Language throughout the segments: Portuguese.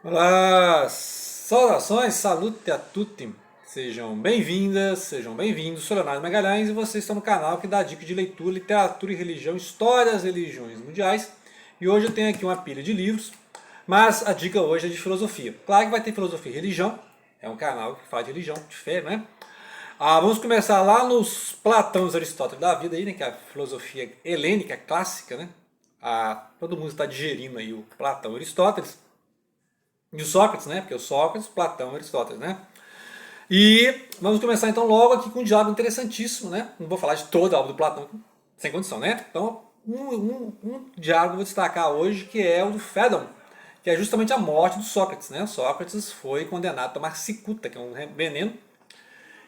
Olá, saudações, salute a tutti. Sejam bem-vindas, sejam bem-vindos. Sou Leonardo Magalhães e vocês estão no canal que dá dicas de leitura, literatura e religião, história das religiões mundiais. E hoje eu tenho aqui uma pilha de livros, mas a dica hoje é de filosofia. Claro que vai ter filosofia e religião, é um canal que fala de religião, de fé, né? Vamos começar lá nos Platão e Aristóteles da vida, aí, né, que é a filosofia helênica clássica, né? Todo mundo está digerindo aí o Platão e Aristóteles. De Sócrates, né? Porque o Sócrates, Platão, Aristóteles, né? E vamos começar então logo aqui com um diálogo interessantíssimo, né? Não vou falar de toda a obra do Platão, sem condição, né? Então, um diálogo eu vou destacar hoje que é o do Fédon, que é justamente a morte do Sócrates, né? Sócrates foi condenado a tomar cicuta, que é um veneno.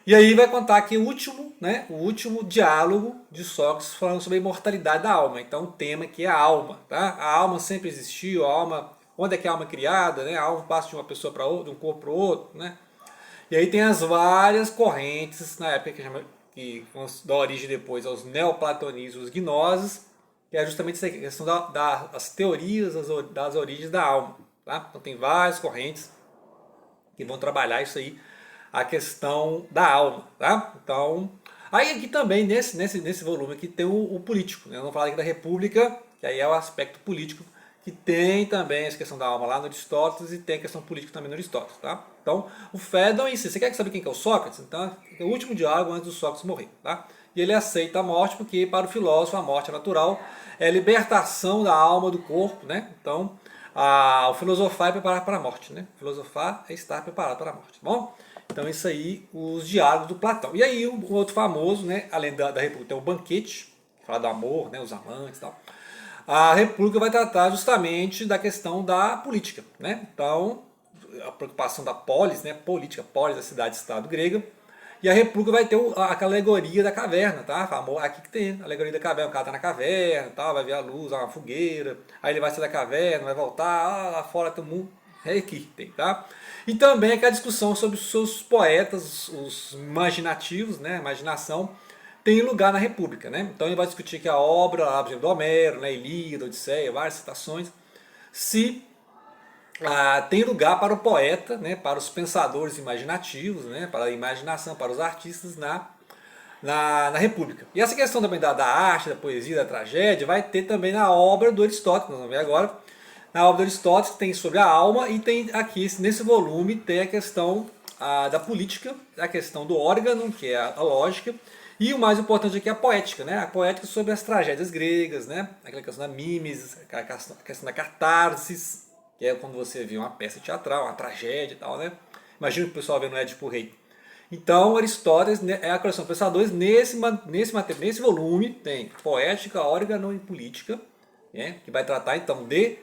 E aí vai contar aqui o último, né? O último diálogo de Sócrates falando sobre a imortalidade da alma. Então, o tema aqui é a alma, tá? A alma sempre existiu, a alma onde é que a alma é criada, né? A alma passa de uma pessoa para outra, de um corpo para o outro, né? E aí tem as várias correntes na época que vão dar origem depois aos neoplatonismos, os gnoses, que é justamente essa questão das teorias das origens da alma, tá? Então tem várias correntes que vão trabalhar isso aí, a questão da alma, tá? Então, aí aqui também nesse volume aqui tem o político, né? Eu não falar aqui da República, que aí é o aspecto político, que tem também essa questão da alma lá no Aristóteles e tem a questão política também no Aristóteles, tá? Então, o Fédon em si, você quer saber quem que é o Sócrates? Então, é o último diálogo antes do Sócrates morrer, tá? E ele aceita a morte porque para o filósofo a morte é natural, é a libertação da alma do corpo, né? Então, o filosofar é preparar para a morte, né? Filosofar é estar preparado para a morte, tá bom? Então, isso aí, os diálogos do Platão. E aí, o outro famoso, né? Além da República, tem o Banquete, que fala do amor, né? Os amantes e tal. A República vai tratar justamente da questão da política, né? Então, a preocupação da polis, né? Política, polis, a cidade-estado grega. E a República vai ter aquela alegoria da caverna, tá? Aqui que tem a alegoria da caverna, o cara tá na caverna, tá? Vai ver a luz, uma fogueira, aí ele vai sair da caverna, vai voltar, lá fora tem um mundo. É aqui que tem, tá? E também aquela discussão sobre os seus poetas, os imaginativos, né? Imaginação, tem lugar na República, né? Então ele vai discutir que a obra, por exemplo, do Homero, né? Ilíada, Odisseia, várias citações, se tem lugar para o poeta, né, para os pensadores imaginativos, né, para a imaginação, para os artistas na República. E essa questão também da arte, da poesia, da tragédia, vai ter também na obra do Aristóteles, nós vamos ver agora. Na obra do Aristóteles tem sobre a alma e tem aqui, nesse volume, tem a questão da política, a questão do órgão, que é a lógica, e o mais importante aqui é a poética, né? A poética sobre as tragédias gregas, né? Aquela questão da mimes, a questão da catarsis, que é quando você vê uma peça teatral, uma tragédia e tal, né? Imagina o pessoal vendo Édipo Rei. Então, Aristóteles é a coleção de pensadores. Nesse volume tem poética, órgão e política, né? Que vai tratar então de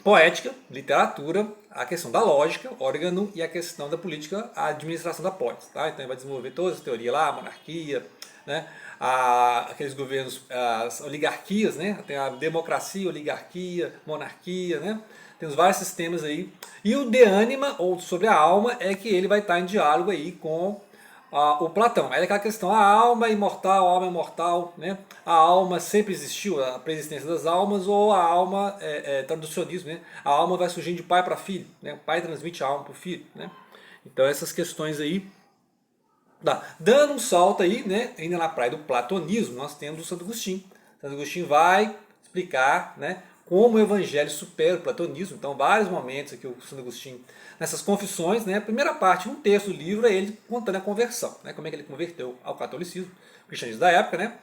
poética, literatura, a questão da lógica, órgão e a questão da política, a administração da polis. Tá? Então ele vai desenvolver toda essa teoria lá, a monarquia, né? Aqueles governos, as oligarquias, né? Tem a democracia, oligarquia, monarquia, né? Temos vários sistemas aí. E o de ânima, ou sobre a alma, é que ele vai estar em diálogo aí com o Platão. Aí é aquela questão, a alma é imortal, a alma é mortal, né? A alma sempre existiu, a preexistência das almas, ou a alma é traducionismo, né? A alma vai surgindo de pai para filho, né? O pai transmite a alma para o filho, né? Então essas questões aí, dando um salto aí, né? Ainda na praia do platonismo, nós temos o Santo Agostinho. Santo Agostinho vai explicar, né? Como o evangelho supera o platonismo. Então, vários momentos aqui o Santo Agostinho, nessas confissões, né? A primeira parte, um terço do livro, é ele contando a conversão, né? Como é que ele converteu ao catolicismo, o cristianismo da época, né?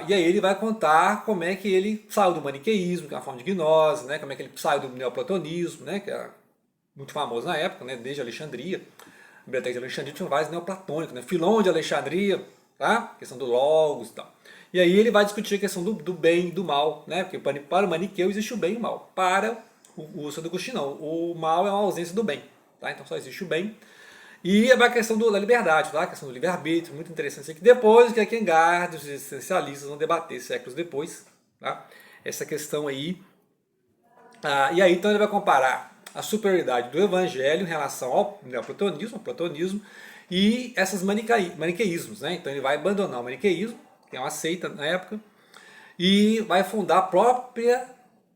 E aí ele vai contar como é que ele saiu do maniqueísmo, que é uma forma de gnose, né? Como é que ele saiu do neoplatonismo, né? Que era muito famoso na época, né? Desde Alexandria. A Biblioteca de Alexandria tinha vários neoplatônicos, né? Filon de Alexandria, tá? A questão do logos e tal. E aí ele vai discutir a questão do bem e do mal, né? Porque para o maniqueu existe o bem e o mal. Para o Santo Agostinho não. O mal é uma ausência do bem, tá? Então só existe o bem. E a questão da liberdade, tá? A questão do livre-arbítrio, muito interessante isso aqui. Depois que a Kierkegaard, os existencialistas vão debater séculos depois, tá? Essa questão aí. E aí então ele vai comparar a superioridade do evangelho em relação ao neoplatonismo, ao platonismo, e esses maniqueísmos, né? Então ele vai abandonar o maniqueísmo, que é uma seita na época, e vai fundar a própria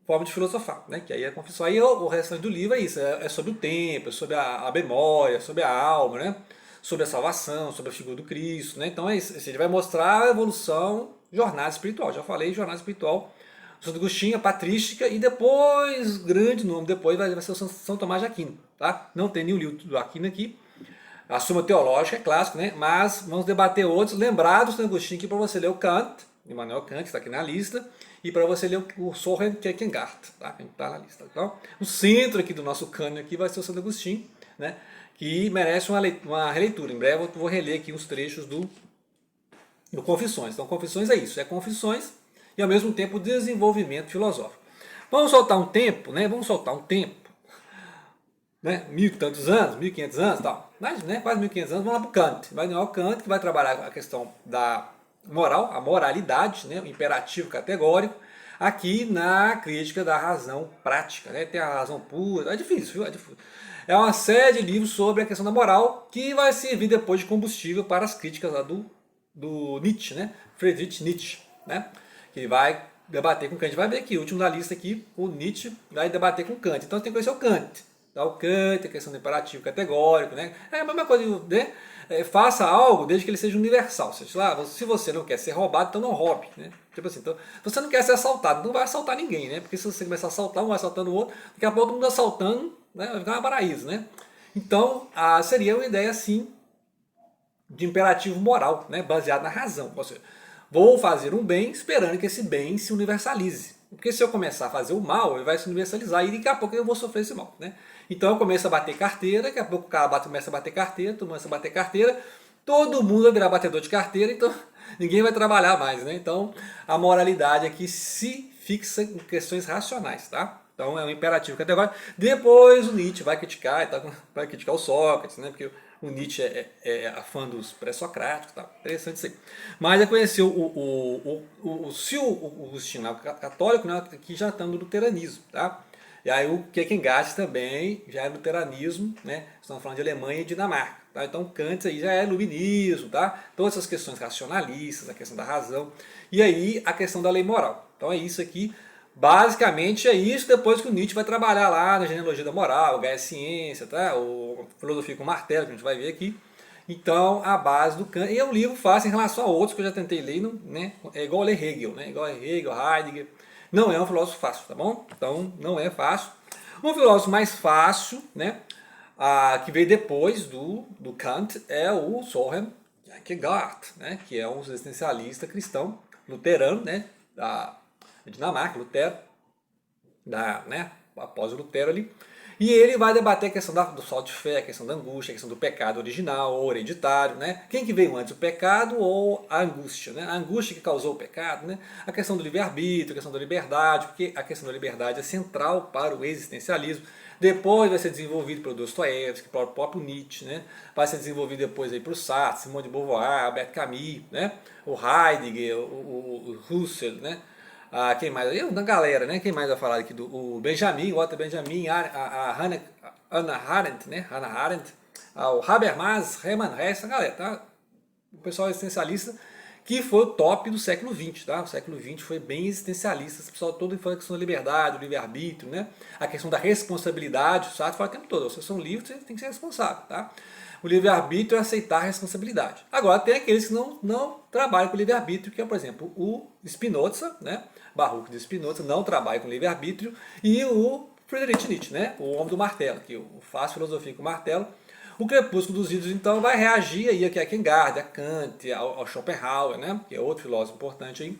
forma de filosofar, né? Que aí é a confissão. Aí o restante do livro é isso, é sobre o tempo, é sobre a memória, sobre a alma, né? Sobre a salvação, sobre a figura do Cristo, né? Então é isso, ele vai mostrar a evolução, jornada espiritual. Já falei, jornada espiritual, Santo Agostinho, a patrística, e depois, grande nome, depois vai ser o São Tomás de Aquino, tá? Não tem nenhum livro do Aquino aqui. A Suma Teológica é clássico, né? Mas vamos debater outros, lembrados do Santo Agostinho aqui para você ler o Kant, Immanuel Kant, está aqui na lista, e para você ler o Soren Kierkegaard, tá? Que está na lista. Então, o centro aqui do nosso cânone aqui vai ser o Santo Agostinho, né? Que merece uma releitura. Em breve eu vou reler aqui uns trechos do Confissões. Então, Confissões é isso, é confissões e ao mesmo tempo desenvolvimento filosófico. Vamos soltar um tempo, né? Vamos soltar um tempo, né? 1000 e tantos anos, 1500 anos, tal. Mas, né, quase 1500 anos, vamos lá para o Kant. Vai o Kant, que vai trabalhar a questão da moral, a moralidade, né, o imperativo categórico, aqui na crítica da razão prática, né, tem a razão pura, é difícil, viu? É difícil. É uma série de livros sobre a questão da moral que vai servir depois de combustível para as críticas lá do Nietzsche, né, Friedrich Nietzsche, né, que vai debater com Kant. Vai ver aqui, o último da lista aqui, o Nietzsche vai debater com Kant. Então você tem que conhecer o Kant. O Kant, a questão do imperativo categórico, né? É a mesma coisa, né? Faça algo desde que ele seja universal. Se você não quer ser roubado, então não roube, né? Tipo assim, então, se você não quer ser assaltado, não vai assaltar ninguém, né? Porque se você começar a assaltar, um vai assaltando o outro, daqui a pouco todo mundo assaltando, né? Vai ficar uma paraíso, né? Então, seria uma ideia, assim, de imperativo moral, né? Baseado na razão. Ou seja, vou fazer um bem esperando que esse bem se universalize. Porque se eu começar a fazer o mal, ele vai se universalizar e daqui a pouco eu vou sofrer esse mal, né? Então eu começo a bater carteira, daqui a pouco o cara começa a bater carteira, todo mundo começa a bater carteira, todo mundo vai virar batedor de carteira, então ninguém vai trabalhar mais, né? Então a moralidade aqui se fixa em questões racionais, tá? Então é um imperativo categórico. Depois o Nietzsche vai criticar, vai criticar o Sócrates, né? Porque o Nietzsche é fã dos pré-socráticos, tá? Interessante isso aí. Mas é conhecer se o Agostinho é católico, né? Aqui já estamos no luteranismo, tá? E aí o Kierkegaard também já é luteranismo, né? Estamos falando de Alemanha e Dinamarca, tá? Então Kant aí já é iluminismo, tá? Todas essas questões racionalistas, a questão da razão, e aí a questão da lei moral. Então é isso aqui. Basicamente é isso, depois que o Nietzsche vai trabalhar lá na genealogia da moral, Gaia Ciência, tá? O Filosofia com Martelo, que a gente vai ver aqui. Então, a base do Kant. E é um livro fácil em relação a outros que eu já tentei ler, né? É igual a ler Hegel, né? Igual a Hegel, Heidegger. Não é um filósofo fácil, tá bom? Então, não é fácil. Um filósofo mais fácil, né? Que veio depois do Kant, é o Soren Kierkegaard, né? Que é um existencialista cristão, luterano, né? Da Dinamarca, Lutero, né, após o Lutero ali, e ele vai debater a questão do salto de fé, a questão da angústia, a questão do pecado original ou hereditário, né? Quem que veio antes, o pecado ou a angústia, né? A angústia que causou o pecado, né? A questão do livre-arbítrio, a questão da liberdade, porque a questão da liberdade é central para o existencialismo. Depois vai ser desenvolvido pelo Dostoiévski, pelo próprio Nietzsche, né? Vai ser desenvolvido depois aí por Sartre, Simone de Beauvoir, Albert Camus, né? O Heidegger, o Husserl, né? Quem mais? Eu, da galera, né? Quem mais vai falar aqui? O Benjamin, o Otto Benjamin, a Hannah Arendt, né? Hannah Arendt, o Habermas, Hermann Hesse, a galera, tá? O pessoal existencialista, que foi o top do século XX, tá? O século XX foi bem existencialista, o pessoal todo falando a questão da liberdade, do livre-arbítrio, né? A questão da responsabilidade, o Sartre fala o tempo todo, vocês são livres, você tem que ser responsável, tá? O livre-arbítrio é aceitar a responsabilidade. Agora, tem aqueles que não trabalham com livre-arbítrio, que é, por exemplo, o Spinoza, né? Baruch de Spinoza não trabalha com livre-arbítrio, e o Friedrich Nietzsche, né? O homem do martelo, que faz filosofia com martelo. O Crepúsculo dos Ídolos, então, vai reagir aí a Kierkegaard, a Kant, ao Schopenhauer, né? Que é outro filósofo importante aí.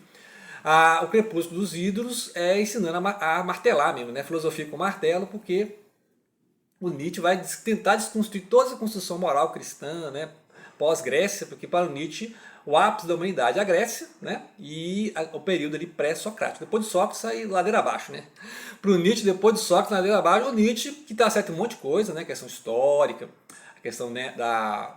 O Crepúsculo dos Ídolos é ensinando a martelar mesmo, né? Filosofia com martelo, porque o Nietzsche vai tentar desconstruir toda essa construção moral cristã, né? Pós-Grécia, porque para o Nietzsche o ápice da humanidade é a Grécia, né? E o período ali pré-socrático. Depois de Sócrates, sai ladeira abaixo, né? Para o Nietzsche, depois de Sócrates, ladeira abaixo, o Nietzsche, que está certo um monte de coisa, né? Questão histórica, a questão, né,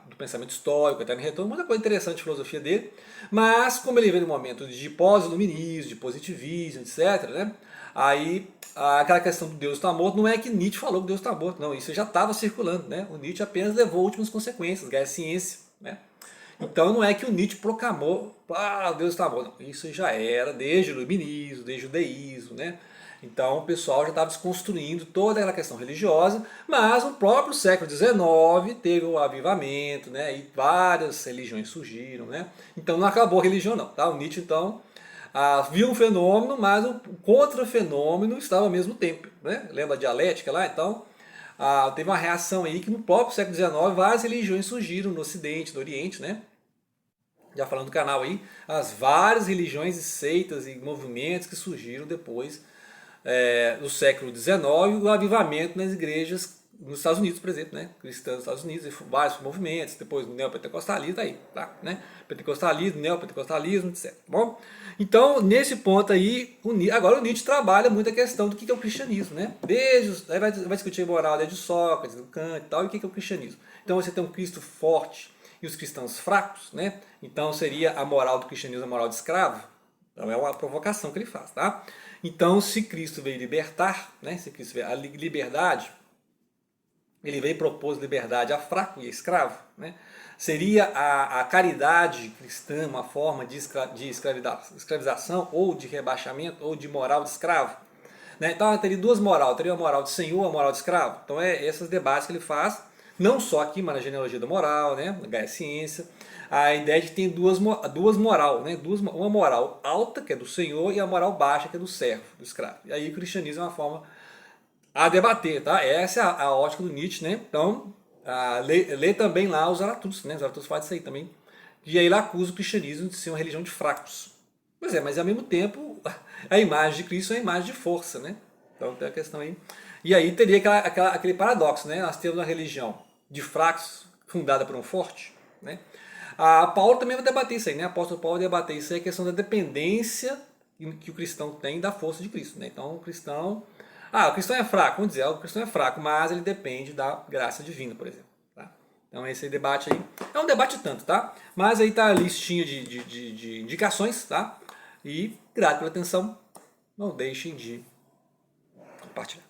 do pensamento histórico, eterno retorno, muita coisa interessante de filosofia dele, mas como ele veio no momento de pós-iluminismo, de positivismo, etc., né? Aí aquela questão do Deus está morto, não é que Nietzsche falou que Deus está morto, não, isso já estava circulando, né? O Nietzsche apenas levou últimas consequências, Gaia Ciência, né? Então não é que o Nietzsche proclamou, Deus está morto, não, isso já era desde o iluminismo, desde o deísmo, né? Então o pessoal já estava desconstruindo toda aquela questão religiosa, mas no próprio século XIX teve o avivamento, né? E várias religiões surgiram, né? Então não acabou a religião não, tá? O Nietzsche então viu um fenômeno, mas o contra-fenômeno estava ao mesmo tempo, né? Lembra a dialética lá? Então teve uma reação aí que no próprio século XIX várias religiões surgiram no Ocidente, no Oriente, né? Já falando do canal aí, as várias religiões e seitas e movimentos que surgiram depois do século XIX, o avivamento nas igrejas nos Estados Unidos, por exemplo, né? Cristãs nos Estados Unidos, vários movimentos, depois o neopentecostalismo, aí, tá, né? Pentecostalismo, neopentecostalismo, etc. Bom, então, nesse ponto aí, agora o Nietzsche trabalha muito a questão do que é o cristianismo, né? Aí vai discutir moral desde Sócrates, do Kant e tal, e o que é o cristianismo. Então você tem um Cristo forte e os cristãos fracos, né? Então seria a moral do cristianismo a moral de escravo? Então é uma provocação que ele faz, tá? Então, se Cristo veio libertar, né? Se Cristo veio a liberdade, ele veio propor liberdade a fraco e a escravo, né? Seria a caridade cristã uma forma de escravização ou de rebaixamento ou de moral de escravo? Né? Então teria duas morais, teria a moral de senhor e a moral de escravo. Então esses debates que ele faz, não só aqui, mas na genealogia da moral, né? Na Gaia Ciência, a ideia de que tem duas moral, né? Uma moral alta, que é do senhor, e a moral baixa, que é do servo, do escravo. E aí o cristianismo é uma forma a debater, tá? Essa é a ótica do Nietzsche, né? Então, lê também lá o Zaratustra, né? O Zaratustra fala disso aí também. E aí ele acusa o cristianismo de ser uma religião de fracos. Pois é, mas ao mesmo tempo, a imagem de Cristo é uma imagem de força, né? Então tem a questão aí. E aí teria aquele paradoxo, né? Nós temos uma religião de fracos fundada por um forte, né? A Paulo também vai debater isso aí, né? O apóstolo Paulo vai debater isso aí, a questão da dependência que o cristão tem da força de Cristo, né? Então o cristão é fraco, vamos dizer, o cristão é fraco, mas ele depende da graça divina, por exemplo. Tá? Então esse debate aí é um debate tanto, tá? Mas aí tá a listinha de indicações, tá? E grato pela atenção, não deixem de compartilhar.